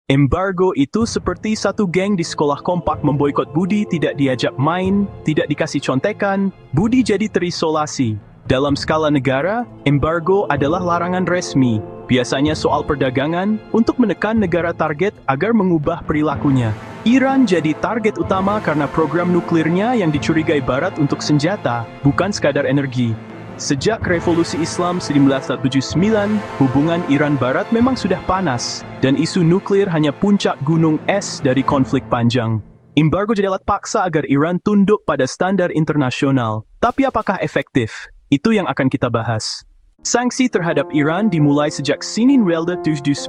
Embargo itu seperti satu geng di sekolah kompak memboikot Budi tidak diajak main, tidak dikasih contekan, Budi jadi terisolasi. Dalam skala negara, embargo adalah larangan resmi, biasanya soal perdagangan, untuk menekan negara target agar mengubah perilakunya. Iran jadi target utama karena program nuklirnya yang dicurigai Barat untuk senjata, bukan sekadar energi. Sejak Revolusi Islam 1979, hubungan Iran-Barat memang sudah panas, dan isu nuklir hanya puncak gunung es dari konflik panjang. Embargo jadi alat paksa agar Iran tunduk pada standar internasional. Tapi apakah efektif? Itu yang akan kita bahas. Sanksi terhadap Iran dimulai sejak Sinin Relda 79,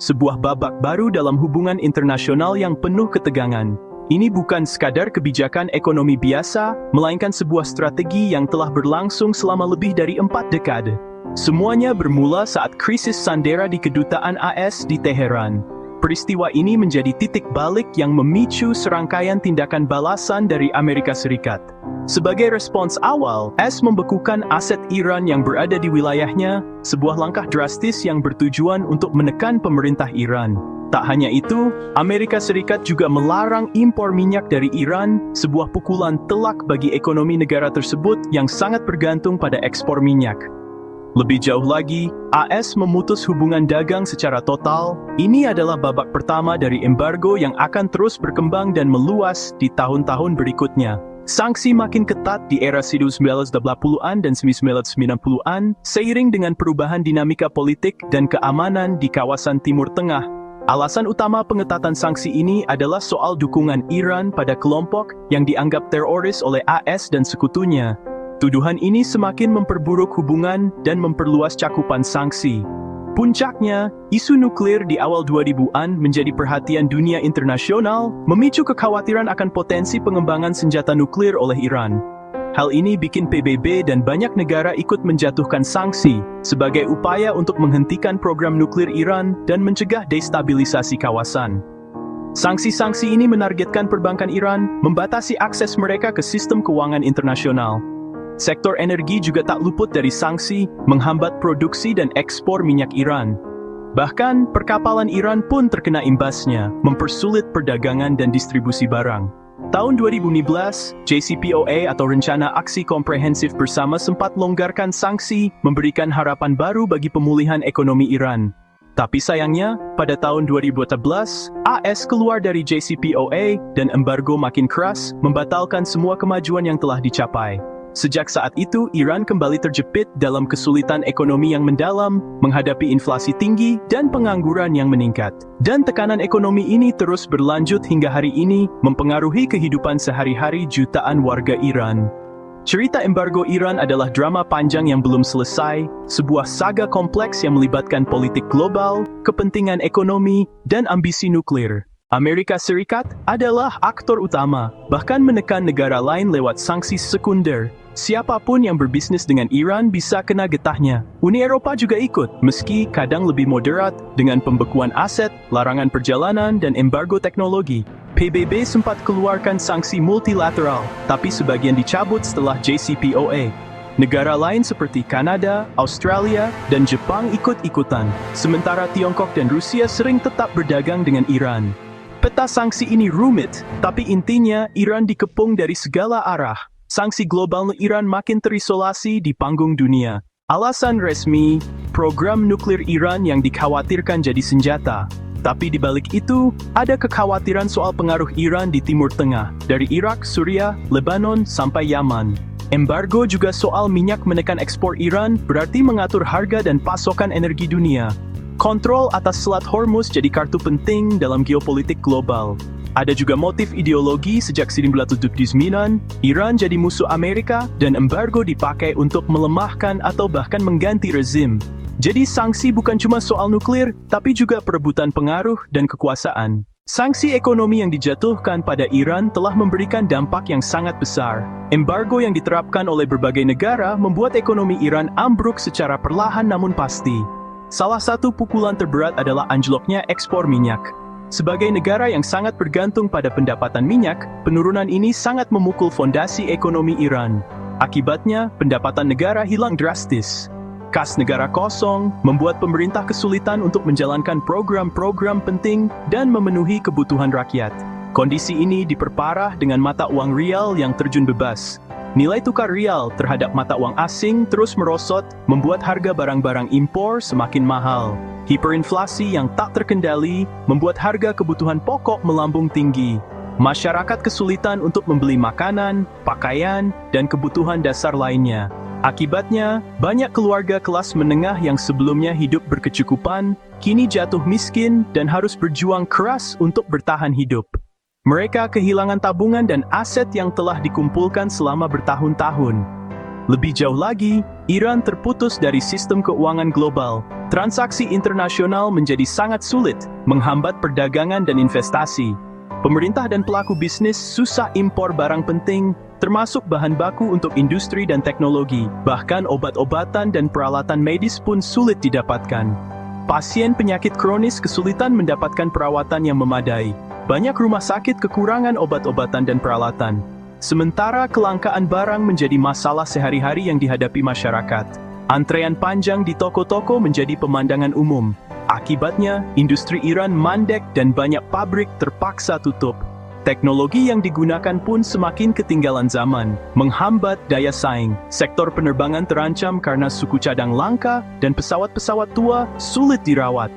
sebuah babak baru dalam hubungan internasional yang penuh ketegangan. Ini bukan sekadar kebijakan ekonomi biasa, melainkan sebuah strategi yang telah berlangsung selama lebih dari 4 dekade. Semuanya bermula saat krisis Sandera di kedutaan AS di Teheran. Peristiwa ini menjadi titik balik yang memicu serangkaian tindakan balasan dari Amerika Serikat. Sebagai respons awal, AS membekukan aset Iran yang berada di wilayahnya, sebuah langkah drastis yang bertujuan untuk menekan pemerintah Iran. Tak hanya itu, Amerika Serikat juga melarang impor minyak dari Iran, sebuah pukulan telak bagi ekonomi negara tersebut yang sangat bergantung pada ekspor minyak. Lebih jauh lagi, AS memutus hubungan dagang secara total. Ini adalah babak pertama dari embargo yang akan terus berkembang dan meluas di tahun-tahun berikutnya. Sanksi makin ketat di era 1980-an dan 1990-an, seiring dengan perubahan dinamika politik dan keamanan di kawasan Timur Tengah. Alasan utama pengetatan sanksi ini adalah soal dukungan Iran pada kelompok yang dianggap teroris oleh AS dan sekutunya. Tuduhan ini semakin memperburuk hubungan dan memperluas cakupan sanksi. Puncaknya, isu nuklir di awal 2000-an menjadi perhatian dunia internasional, memicu kekhawatiran akan potensi pengembangan senjata nuklir oleh Iran. Hal ini bikin PBB dan banyak negara ikut menjatuhkan sanksi sebagai upaya untuk menghentikan program nuklir Iran dan mencegah destabilisasi kawasan. Sanksi-sanksi ini menargetkan perbankan Iran, membatasi akses mereka ke sistem keuangan internasional. Sektor energi juga tak luput dari sanksi, menghambat produksi dan ekspor minyak Iran. Bahkan, perkapalan Iran pun terkena imbasnya, mempersulit perdagangan dan distribusi barang. Tahun 2015, JCPOA atau Rencana Aksi Komprehensif Bersama sempat longgarkan sanksi, memberikan harapan baru bagi pemulihan ekonomi Iran. Tapi sayangnya, pada tahun 2014, AS keluar dari JCPOA dan embargo makin keras, membatalkan semua kemajuan yang telah dicapai. Sejak saat itu, Iran kembali terjepit dalam kesulitan ekonomi yang mendalam, menghadapi inflasi tinggi dan pengangguran yang meningkat. Dan tekanan ekonomi ini terus berlanjut hingga hari ini, mempengaruhi kehidupan sehari-hari jutaan warga Iran. Cerita embargo Iran adalah drama panjang yang belum selesai, sebuah saga kompleks yang melibatkan politik global, kepentingan ekonomi, dan ambisi nuklir. Amerika Serikat adalah aktor utama, bahkan menekan negara lain lewat sanksi sekunder. Siapapun yang berbisnis dengan Iran bisa kena getahnya. Uni Eropa juga ikut, meski kadang lebih moderat, dengan pembekuan aset, larangan perjalanan, dan embargo teknologi. PBB sempat keluarkan sanksi multilateral, tapi sebagian dicabut setelah JCPOA. Negara lain seperti Kanada, Australia, dan Jepang ikut-ikutan, sementara Tiongkok dan Rusia sering tetap berdagang dengan Iran. Peta sanksi ini rumit, tapi intinya Iran dikepung dari segala arah. Sanksi global Iran makin terisolasi di panggung dunia. Alasan resmi, program nuklir Iran yang dikhawatirkan jadi senjata. Tapi di balik itu, ada kekhawatiran soal pengaruh Iran di Timur Tengah, dari Irak, Suriah, Lebanon, sampai Yaman. Embargo juga soal minyak menekan ekspor Iran, berarti mengatur harga dan pasokan energi dunia. Kontrol atas Selat Hormuz jadi kartu penting dalam geopolitik global. Ada juga motif ideologi sejak 1979, Iran jadi musuh Amerika dan embargo dipakai untuk melemahkan atau bahkan mengganti rezim. Jadi sanksi bukan cuma soal nuklir, tapi juga perebutan pengaruh dan kekuasaan. Sanksi ekonomi yang dijatuhkan pada Iran telah memberikan dampak yang sangat besar. Embargo yang diterapkan oleh berbagai negara membuat ekonomi Iran ambruk secara perlahan namun pasti. Salah satu pukulan terberat adalah anjloknya ekspor minyak. Sebagai negara yang sangat bergantung pada pendapatan minyak, penurunan ini sangat memukul fondasi ekonomi Iran. Akibatnya, pendapatan negara hilang drastis. kas negara kosong, membuat pemerintah kesulitan untuk menjalankan program-program penting dan memenuhi kebutuhan rakyat. Kondisi ini diperparah dengan mata uang rial yang terjun bebas. Nilai tukar rial terhadap mata uang asing terus merosot, membuat harga barang-barang impor semakin mahal. Hiperinflasi yang tak terkendali membuat harga kebutuhan pokok melambung tinggi. Masyarakat kesulitan untuk membeli makanan, pakaian, dan kebutuhan dasar lainnya. Akibatnya, banyak keluarga kelas menengah yang sebelumnya hidup berkecukupan, kini jatuh miskin dan harus berjuang keras untuk bertahan hidup. Mereka kehilangan tabungan dan aset yang telah dikumpulkan selama bertahun-tahun. Lebih jauh lagi, Iran terputus dari sistem keuangan global. Transaksi internasional menjadi sangat sulit, menghambat perdagangan dan investasi. Pemerintah dan pelaku bisnis susah impor barang penting, termasuk bahan baku untuk industri dan teknologi. Bahkan obat-obatan dan peralatan medis pun sulit didapatkan. Pasien penyakit kronis kesulitan mendapatkan perawatan yang memadai. Banyak rumah sakit kekurangan obat-obatan dan peralatan. Sementara kelangkaan barang menjadi masalah sehari-hari yang dihadapi masyarakat. Antrean panjang di toko-toko menjadi pemandangan umum. Akibatnya, industri Iran mandek dan banyak pabrik terpaksa tutup. Teknologi yang digunakan pun semakin ketinggalan zaman, menghambat daya saing. Sektor penerbangan terancam karena suku cadang langka dan pesawat-pesawat tua sulit dirawat.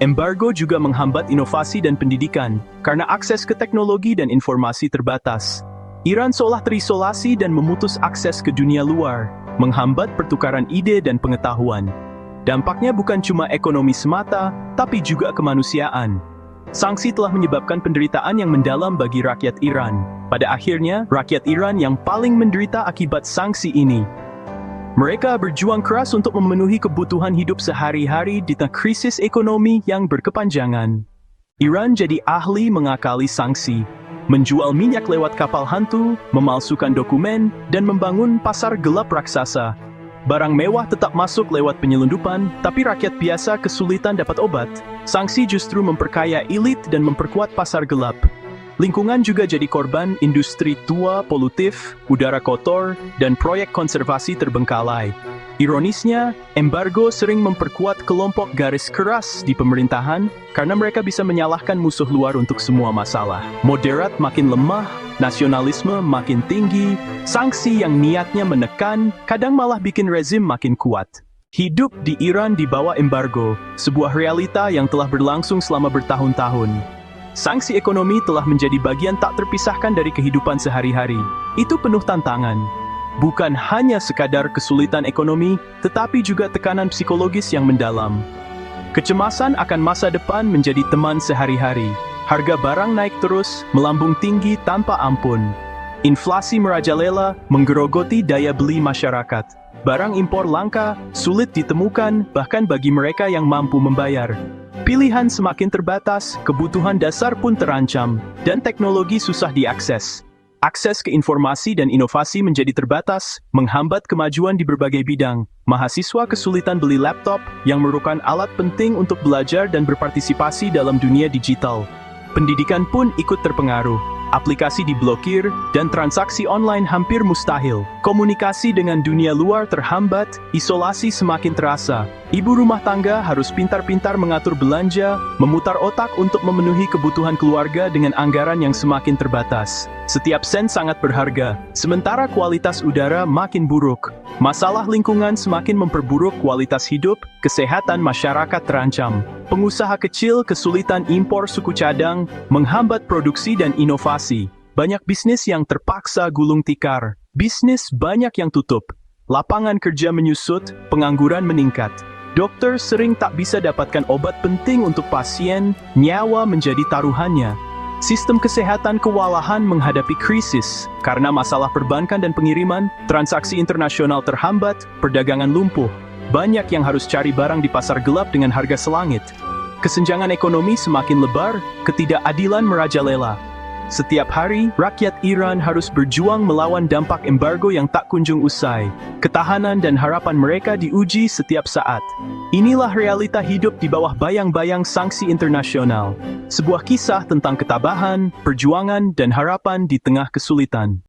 Embargo juga menghambat inovasi dan pendidikan, karena akses ke teknologi dan informasi terbatas. Iran seolah terisolasi dan memutus akses ke dunia luar, menghambat pertukaran ide dan pengetahuan. Dampaknya bukan cuma ekonomi semata, tapi juga kemanusiaan. Sanksi telah menyebabkan penderitaan yang mendalam bagi rakyat Iran. Pada akhirnya, rakyat Iran yang paling menderita akibat sanksi ini. Mereka berjuang keras untuk memenuhi kebutuhan hidup sehari-hari di tengah krisis ekonomi yang berkepanjangan. Iran jadi ahli mengakali sanksi, menjual minyak lewat kapal hantu, memalsukan dokumen, dan membangun pasar gelap raksasa. Barang mewah tetap masuk lewat penyelundupan, tapi rakyat biasa kesulitan dapat obat. Sanksi justru memperkaya elit dan memperkuat pasar gelap. Lingkungan juga jadi korban industri tua polutif, udara kotor, dan proyek konservasi terbengkalai. Ironisnya, embargo sering memperkuat kelompok garis keras di pemerintahan karena mereka bisa menyalahkan musuh luar untuk semua masalah. Moderat makin lemah, nasionalisme makin tinggi, sanksi yang niatnya menekan kadang malah bikin rezim makin kuat. Hidup di Iran di bawah embargo, sebuah realita yang telah berlangsung selama bertahun-tahun. Sanksi ekonomi telah menjadi bagian tak terpisahkan dari kehidupan sehari-hari. Itu penuh tantangan. Bukan hanya sekadar kesulitan ekonomi, tetapi juga tekanan psikologis yang mendalam. Kecemasan akan masa depan menjadi teman sehari-hari. Harga barang naik terus, melambung tinggi tanpa ampun. Inflasi merajalela, menggerogoti daya beli masyarakat. Barang impor langka, sulit ditemukan, bahkan bagi mereka yang mampu membayar. Pilihan semakin terbatas, kebutuhan dasar pun terancam, dan teknologi susah diakses. Akses ke informasi dan inovasi menjadi terbatas, menghambat kemajuan di berbagai bidang. Mahasiswa kesulitan beli laptop, yang merupakan alat penting untuk belajar dan berpartisipasi dalam dunia digital. Pendidikan pun ikut terpengaruh. Aplikasi diblokir, dan transaksi online hampir mustahil. Komunikasi dengan dunia luar terhambat, isolasi semakin terasa. Ibu rumah tangga harus pintar-pintar mengatur belanja, memutar otak untuk memenuhi kebutuhan keluarga dengan anggaran yang semakin terbatas. Setiap sen sangat berharga, sementara kualitas udara makin buruk. Masalah lingkungan semakin memperburuk kualitas hidup, kesehatan masyarakat terancam. Pengusaha kecil kesulitan impor suku cadang, menghambat produksi dan inovasi. Banyak bisnis yang terpaksa gulung tikar. Bisnis banyak yang tutup. Lapangan kerja menyusut, pengangguran meningkat. Dokter sering tak bisa dapatkan obat penting untuk pasien, nyawa menjadi taruhannya. Sistem kesehatan kewalahan menghadapi krisis. Karena masalah perbankan dan pengiriman, transaksi internasional terhambat, perdagangan lumpuh. Banyak yang harus cari barang di pasar gelap dengan harga selangit. Kesenjangan ekonomi semakin lebar, ketidakadilan merajalela. Setiap hari, rakyat Iran harus berjuang melawan dampak embargo yang tak kunjung usai. Ketahanan dan harapan mereka diuji setiap saat. Inilah realita hidup di bawah bayang-bayang sanksi internasional. Sebuah kisah tentang ketabahan, perjuangan, dan harapan di tengah kesulitan.